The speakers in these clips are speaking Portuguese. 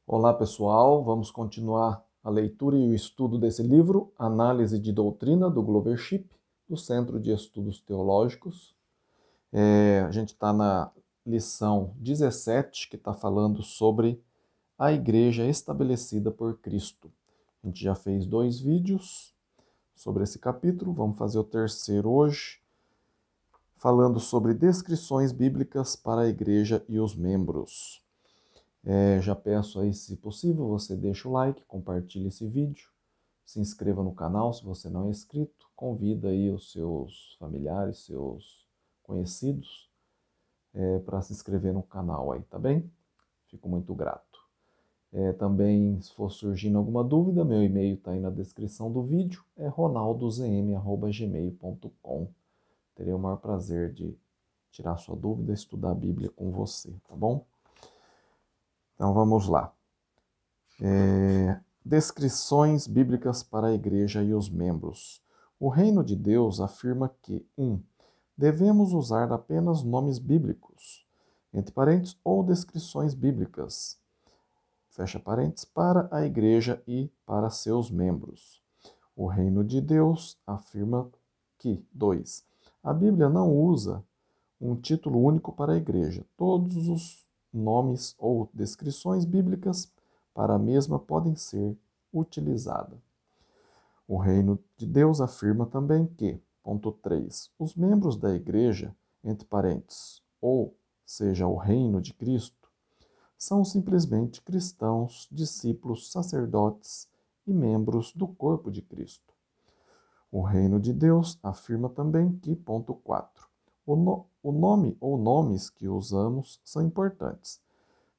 Olá, pessoal. Vamos continuar a leitura e o estudo desse livro, Análise de Doutrina, do Glover Shipp, do Centro de Estudos Teológicos. A gente está na lição 17, que está falando sobre a Igreja estabelecida por Cristo. A gente já fez 2 vídeos sobre esse capítulo, vamos fazer o terceiro hoje, falando sobre descrições bíblicas para a Igreja e os membros. Já peço aí, se possível, você deixa o like, compartilhe esse vídeo, se inscreva no canal se você não é inscrito, convida aí os seus familiares, seus conhecidos, para se inscrever no canal aí, tá bem? Fico muito grato. Também, se for surgindo alguma dúvida, meu e-mail está aí na descrição do vídeo, é ronaldozm@gmail.com. Terei o maior prazer de tirar sua dúvida e estudar a Bíblia com você, tá bom? Então vamos lá. Descrições bíblicas para a igreja e os membros. O reino de Deus afirma que 1. Devemos usar apenas nomes bíblicos, entre parênteses, ou descrições bíblicas, fecha parênteses, para a igreja e para seus membros. O reino de Deus afirma que 2. A Bíblia não usa um título único para a igreja. Todos os nomes ou descrições bíblicas para a mesma podem ser utilizadas. O reino de Deus afirma também que, ponto 3, os membros da igreja, entre parênteses, ou seja, o reino de Cristo, são simplesmente cristãos, discípulos, sacerdotes e membros do corpo de Cristo. O reino de Deus afirma também que, ponto 4, o nome ou nomes que usamos são importantes,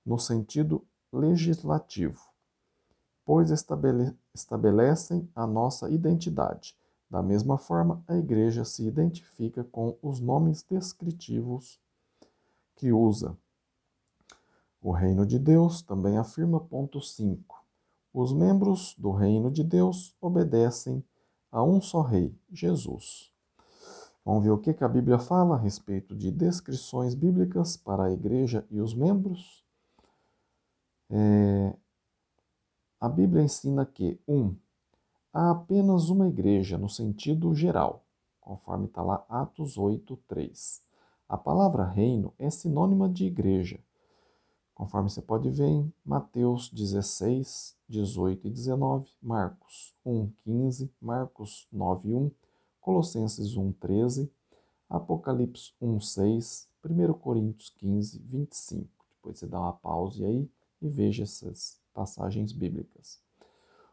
no sentido legislativo, pois estabelecem a nossa identidade. Da mesma forma, a igreja se identifica com os nomes descritivos que usa. O reino de Deus também afirma, ponto 5, os membros do reino de Deus obedecem a um só rei, Jesus. Vamos ver o que a Bíblia fala a respeito de descrições bíblicas para a igreja e os membros. A Bíblia ensina que, 1. Há apenas uma igreja no sentido geral, conforme está lá Atos 8:3. A palavra reino é sinônima de igreja, conforme você pode ver em Mateus 16:18 e 19, Marcos 1:15, Marcos 9:1, Colossenses 1:13, Apocalipse 1:6, 1 Coríntios 15:25. Depois você dá uma pausa aí e veja essas passagens bíblicas.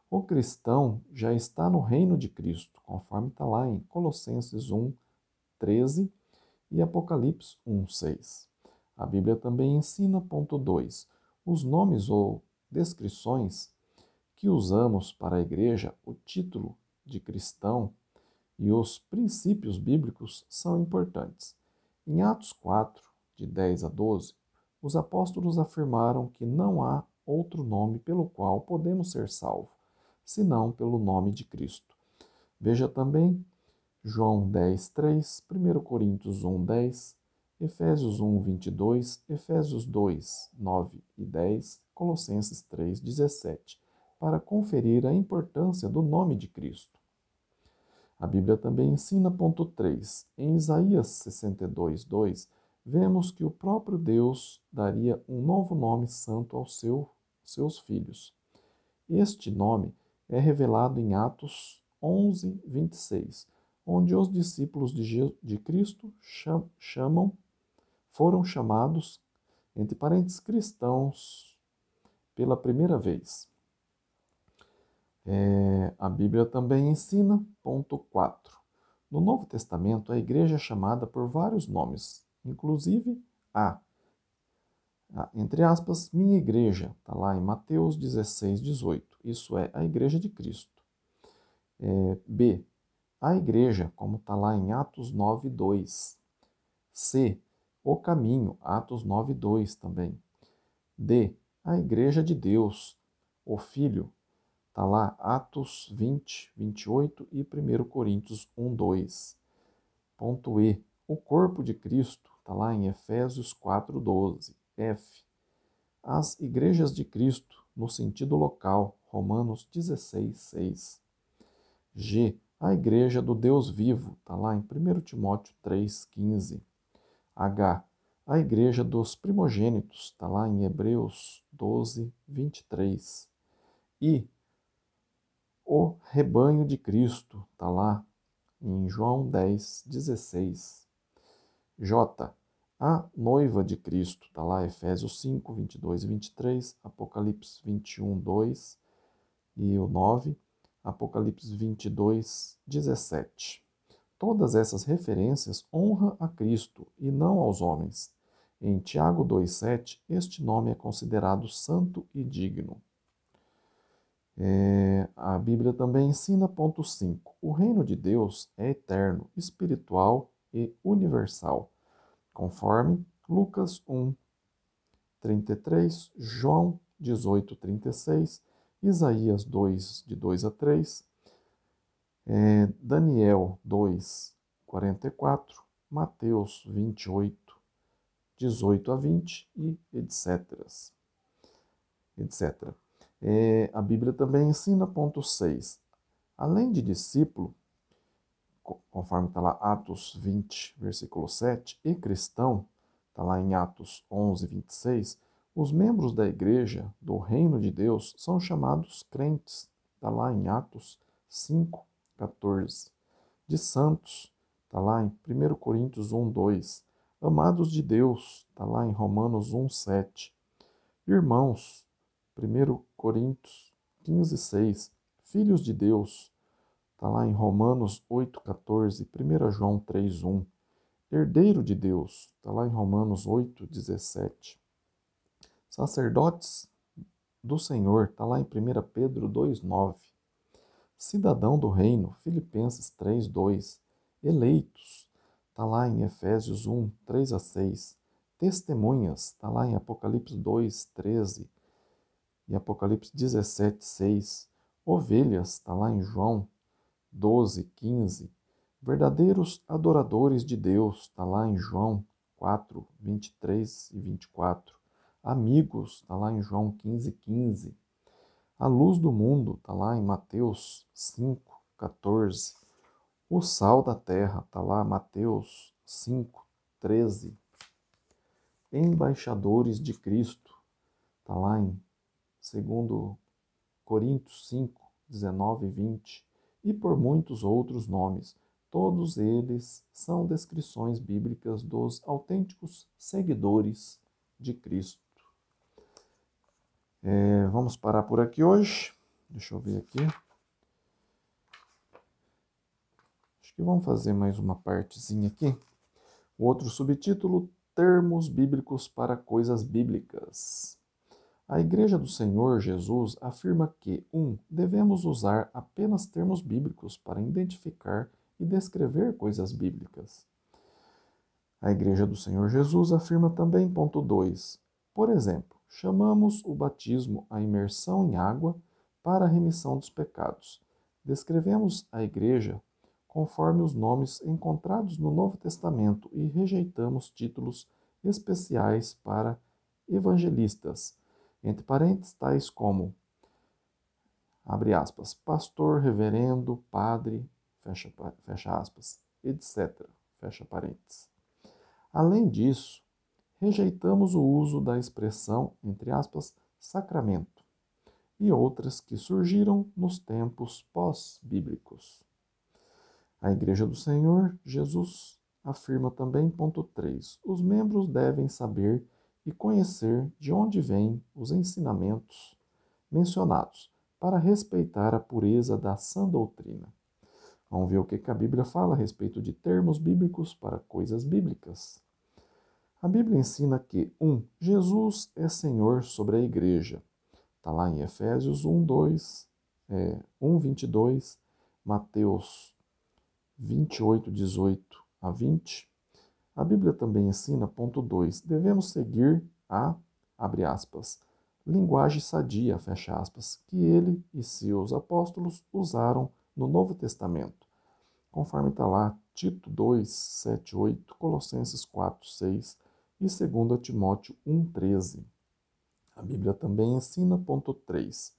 O cristão já está no reino de Cristo, conforme está lá em Colossenses 1:13 e Apocalipse 1:6. A Bíblia também ensina, ponto 2, os nomes ou descrições que usamos para a igreja, o título de cristão e os princípios bíblicos são importantes. Em Atos 4, de 10 a 12, os apóstolos afirmaram que não há outro nome pelo qual podemos ser salvos, senão pelo nome de Cristo. Veja também João 10:3, 1 Coríntios 1:10, Efésios 1:22, Efésios 2:9 e 10, Colossenses 3:17, para conferir a importância do nome de Cristo. A Bíblia também ensina, ponto 3, em Isaías 62:2, vemos que o próprio Deus daria um novo nome santo aos seus filhos. Este nome é revelado em Atos 11:26, onde os discípulos de Cristo foram chamados, entre parênteses, cristãos pela primeira vez. A Bíblia também ensina, ponto 4. No Novo Testamento, a igreja é chamada por vários nomes, inclusive entre aspas, minha igreja, está lá em Mateus 16:18. Isso é a igreja de Cristo. B, a igreja, como está lá em Atos 9:2. C, o caminho, Atos 9:2 também. D, a igreja de Deus, o Filho, está lá Atos 20:28 e 1 Coríntios 1:2. Ponto E, o corpo de Cristo, está lá em Efésios 4:12. F, as igrejas de Cristo, no sentido local, Romanos 16, 6. G, a igreja do Deus vivo, está lá em 1 Timóteo 3, 15. H, a igreja dos primogênitos, está lá em Hebreus 12, 23. I, o rebanho de Cristo, está lá em João 10, 16. J, a noiva de Cristo, está lá Efésios 5, 22 e 23, Apocalipse 21, 2 e o 9, Apocalipse 22, 17. Todas essas referências honram a Cristo e não aos homens. Em Tiago 2,7, este nome é considerado santo e digno. A Bíblia também ensina, ponto 5, o reino de Deus é eterno, espiritual e universal, conforme Lucas 1, 33, João 18, 36, Isaías 2, de 2 a 3, Daniel 2, 44, Mateus 28, 18 a 20 e etc. A Bíblia também ensina, ponto 6, além de discípulo, conforme está lá Atos 20, versículo 7, e cristão, está lá em Atos 11, 26, os membros da igreja do reino de Deus são chamados crentes, está lá em Atos 5, 14. De santos, está lá em 1 Coríntios 1, 2. Amados de Deus, está lá em Romanos 1, 7. Irmãos, 1 Coríntios 15, 6. Filhos de Deus, está lá em Romanos 8, 14. 1 João 3, 1. Herdeiro de Deus, está lá em Romanos 8, 17. Sacerdotes do Senhor, está lá em 1 Pedro 2, 9. Cidadão do reino, Filipenses 3, 2. Eleitos, está lá em Efésios 1, 3 a 6. Testemunhas, está lá em Apocalipse 2, 13 e Apocalipse 17, 6. Ovelhas, está lá em João 12, 15. Verdadeiros adoradores de Deus, está lá em João 4, 23 e 24. Amigos, está lá em João 15, 15. A luz do mundo, está lá em Mateus 5, 14. O sal da terra, está lá Mateus 5, 13. Embaixadores de Cristo, está lá em 2 Coríntios 5, 19 e 20. E por muitos outros nomes. Todos eles são descrições bíblicas dos autênticos seguidores de Cristo. Vamos parar por aqui hoje. Deixa eu ver aqui. Acho que vamos fazer mais uma partezinha aqui. O outro subtítulo, termos bíblicos para coisas bíblicas. A Igreja do Senhor Jesus afirma que, 1. Devemos usar apenas termos bíblicos para identificar e descrever coisas bíblicas. A Igreja do Senhor Jesus afirma também, ponto 2, por exemplo, chamamos o batismo a imersão em água para a remissão dos pecados. Descrevemos a Igreja conforme os nomes encontrados no Novo Testamento e rejeitamos títulos especiais para evangelistas, entre parênteses, tais como, abre aspas, pastor, reverendo, padre, fecha aspas, etc., fecha parênteses. Além disso, rejeitamos o uso da expressão, entre aspas, sacramento, e outras que surgiram nos tempos pós-bíblicos. A Igreja do Senhor Jesus afirma também, ponto 3, os membros devem saber e conhecer de onde vêm os ensinamentos mencionados, para respeitar a pureza da sã doutrina. Vamos ver o que a Bíblia fala a respeito de termos bíblicos para coisas bíblicas. A Bíblia ensina que, 1. Jesus é Senhor sobre a igreja. Está lá em Efésios 1, 2, 1, 22, Mateus 28, 18 a 20. A Bíblia também ensina, ponto 2, devemos seguir a, abre aspas, linguagem sadia, fecha aspas, que ele e seus apóstolos usaram no Novo Testamento, conforme está lá Tito 2, 7, 8, Colossenses 4, 6 e 2 Timóteo 1, 13. A Bíblia também ensina, ponto 3,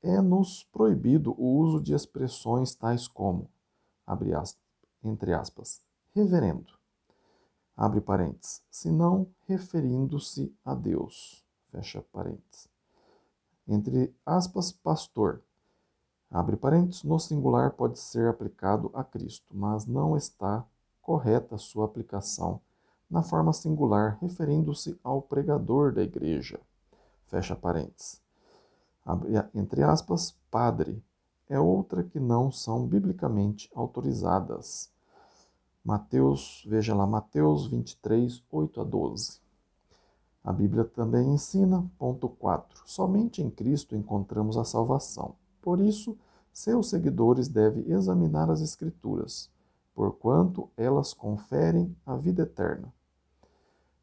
é-nos proibido o uso de expressões tais como, abre aspas, entre aspas, reverendo, abre parênteses, senão referindo-se a Deus, fecha parênteses. Entre aspas, pastor, abre parênteses, no singular pode ser aplicado a Cristo, mas não está correta sua aplicação na forma singular, referindo-se ao pregador da igreja, fecha parênteses. Entre aspas, padre, é outra que não são biblicamente autorizadas. Mateus, veja lá, Mateus 23, 8 a 12. A Bíblia também ensina, ponto 4, somente em Cristo encontramos a salvação. Por isso, seus seguidores devem examinar as Escrituras, porquanto elas conferem a vida eterna.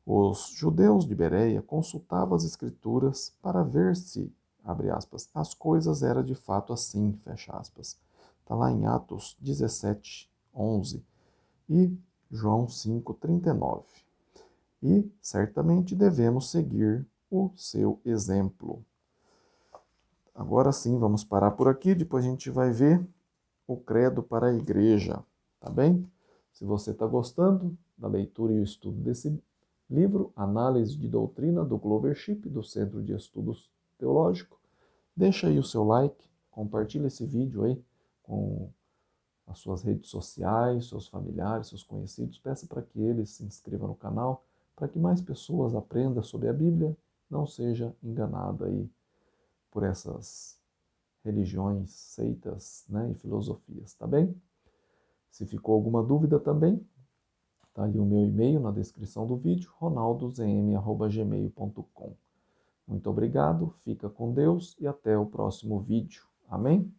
Os judeus de Bereia consultavam as Escrituras para ver se, abre aspas, as coisas eram de fato assim, fecha aspas. Está lá em Atos 17, 11 e João 5, 39. E certamente devemos seguir o seu exemplo. Agora sim, vamos parar por aqui, depois a gente vai ver o credo para a igreja, tá bem? Se você está gostando da leitura e o estudo desse livro, Análise de Doutrina do Glovership, do Centro de Estudos Teológicos, deixa aí o seu like, compartilha esse vídeo aí com as suas redes sociais, seus familiares, seus conhecidos, peça para que eles se inscrevam no canal, para que mais pessoas aprendam sobre a Bíblia, não seja enganada aí por essas religiões, seitas, né, e filosofias, tá bem? Se ficou alguma dúvida também, tá aí o meu e-mail na descrição do vídeo, ronaldozm@gmail.com. Muito obrigado, fica com Deus e até o próximo vídeo. Amém?